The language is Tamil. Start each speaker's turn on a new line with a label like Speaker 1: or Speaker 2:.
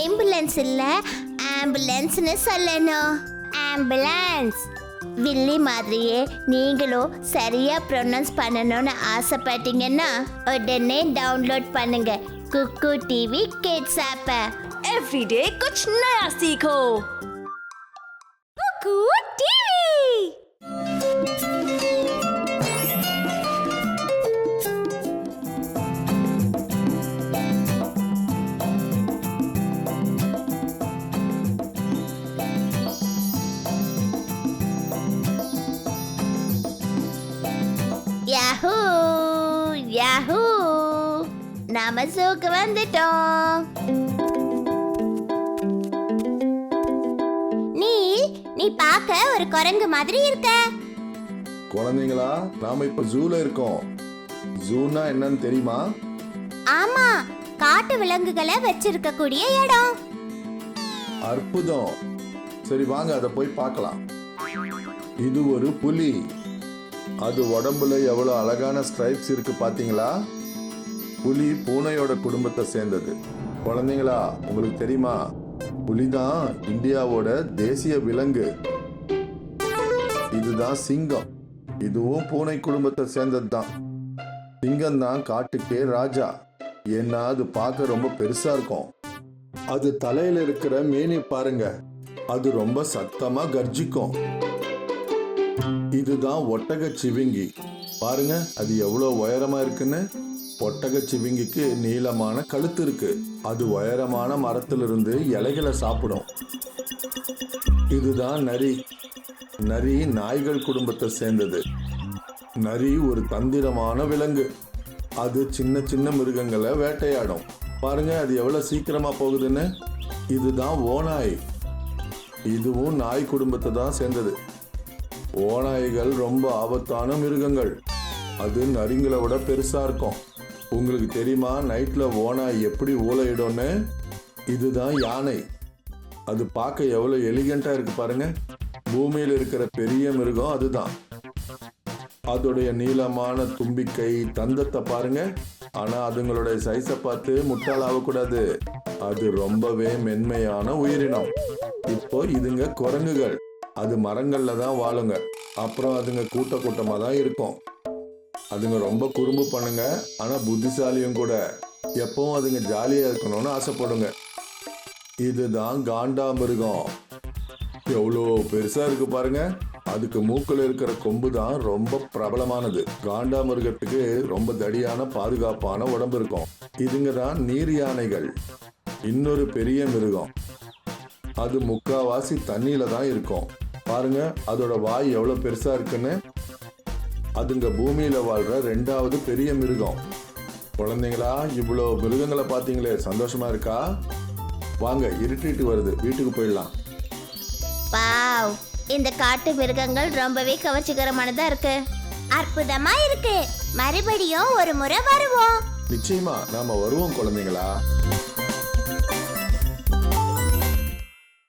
Speaker 1: ஆம்புலன்ஸ் இல்ல, ஆம்புலன்ஸ்னு சொல்லணும். ஆம்புலன்ஸ். வில்லி மாதிரியே நீங்களும் சரியா ப்ரொனவுன்ஸ் பண்ணணும்னு ஆசைப்பட்டீங்கன்னா உடனே டவுன்லோட் பண்ணுங்க குக்கு டிவி கிட்ஸ் ஆப்பை.
Speaker 2: एवरीडे कुछ नया सीखो। कुकू टीवी।
Speaker 1: யாஹூ யாஹூ, நாம ஜூக்கு வந்துட்டோம். நீ பார்க்க ஒரு குரங்கு மாதிரி இருக்க.
Speaker 3: குழந்தைங்களா, நாம இப்ப ஜூல இருக்கோம். ஜூனா என்னன்னு தெரியுமா?
Speaker 1: ஆமா, காட்டு விலங்குகளை வச்சிருக்க கூடிய இடம்.
Speaker 3: அற்புதம். சரி வாங்க அதை போய் பார்க்கலாம். இது ஒரு புலி. அது உடம்புல எவ்வளவு அழகான ஸ்ட்ரைப்ஸ் இருக்கு பாத்தீங்களா? புலி பூனையோட குடும்பத்தை சேர்ந்தது. குழந்தைங்களா, உங்களுக்கு தெரியுமா, புலிதான் இந்தியாவோட தேசிய விலங்கு. இதுதான் சிங்கம். இதுவும் பூனை குடும்பத்தை சேர்ந்தது தான். சிங்கம் தான் காட்டுக்கே ராஜா. ஏன்னா அது பார்க்க ரொம்ப பெருசா இருக்கும். அது தலையில இருக்கிற மேனி பாருங்க, அது ரொம்ப சத்தமா கர்ஜிக்கும். இதுதான் ஒட்டக சிவிங்கி. பாருங்க அது எவ்வளவு உயரமா இருக்குன்னு. ஒட்டக சிவிங்கிக்கு நீளமான கழுத்து இருக்கு. அது உயரமான மரத்திலிருந்து இலைகளை சாப்பிடும். இதுதான் நரி. நரி நாய்கள் குடும்பத்தை சேர்ந்தது. நரி ஒரு தந்திரமான விலங்கு. அது சின்ன சின்ன மிருகங்களை வேட்டையாடும். பாருங்க அது எவ்வளவு சீக்கிரமா போகுதுன்னு. இதுதான் ஓநாய். இதுவும் நாய் குடும்பத்தை தான் சேர்ந்தது. ஓநாய்கள் ரொம்ப ஆபத்தான மிருகங்கள். அது நரிங்களை விட பெருசா இருக்கும். உங்களுக்கு தெரியுமா நைட்ல ஓநாய் எப்படி ஊளையிடும்னு? இதுதான் யானை. அது பார்க்க எவ்வளவு எலிகண்டா இருக்கு பாருங்க. பூமியில் இருக்கிற பெரிய மிருகம் அதுதான். அதோடைய நீளமான தும்பிக்கை, தந்தத்தை பாருங்க. ஆனா அதுங்களுடைய சைஸை பார்த்து முட்டாளாகக்கூடாது. அது ரொம்பவே மென்மையான உயிரினம். இப்போ இதுங்க குரங்குகள். அது மரங்கள்ல தான் வாழுங்க. அப்புறம் அதுங்க கூட்ட கூட்டமா தான் இருக்கும். அதுங்க ரொம்ப குறும்பு பண்ணுங்க, ஆனா புத்திசாலியும் கூட. எப்பவும் அதுங்க ஜாலியா இருக்கணும்னு ஆசைப்படுங்க. இதுதான் காண்டா மிருகம். எவ்வளோ பெருசா இருக்கு பாருங்க. அதுக்கு மூக்குல இருக்கிற கொம்பு தான் ரொம்ப பிரபலமானது. காண்டா மிருகத்துக்கு ரொம்ப தடியான பாதுகாப்பான உடம்பு இருக்கும். இதுங்க தான் நீர் யானைகள். இன்னொரு பெரிய மிருகம். அது முக்காவாசி தண்ணியில தான் இருக்கும். பாருங்க அதோட வாய் எவ்வளவு பெருசா இருக்குன்னு. அதுங்க பூமியில வாழ்ற 2வது பெரிய மிருகம். குழந்தைங்களா, இவ்வளோ மிருகங்களை பார்த்தீங்களே, சந்தோஷமா இருக்கா? வாங்க, இருட்டிட்டு வருது, வீட்டுக்கு போயிடலாம்.
Speaker 1: வாவ், இந்த காட்டு மிருகங்கள் ரொம்பவே கவர்ச்சிகரமானதா இருக்கு. அற்புதமா இருக்கு. மறுபடியும் ஒரு முறை வருவோம்.
Speaker 3: நிச்சயமா நாம வருவோம் குழந்தைங்களா.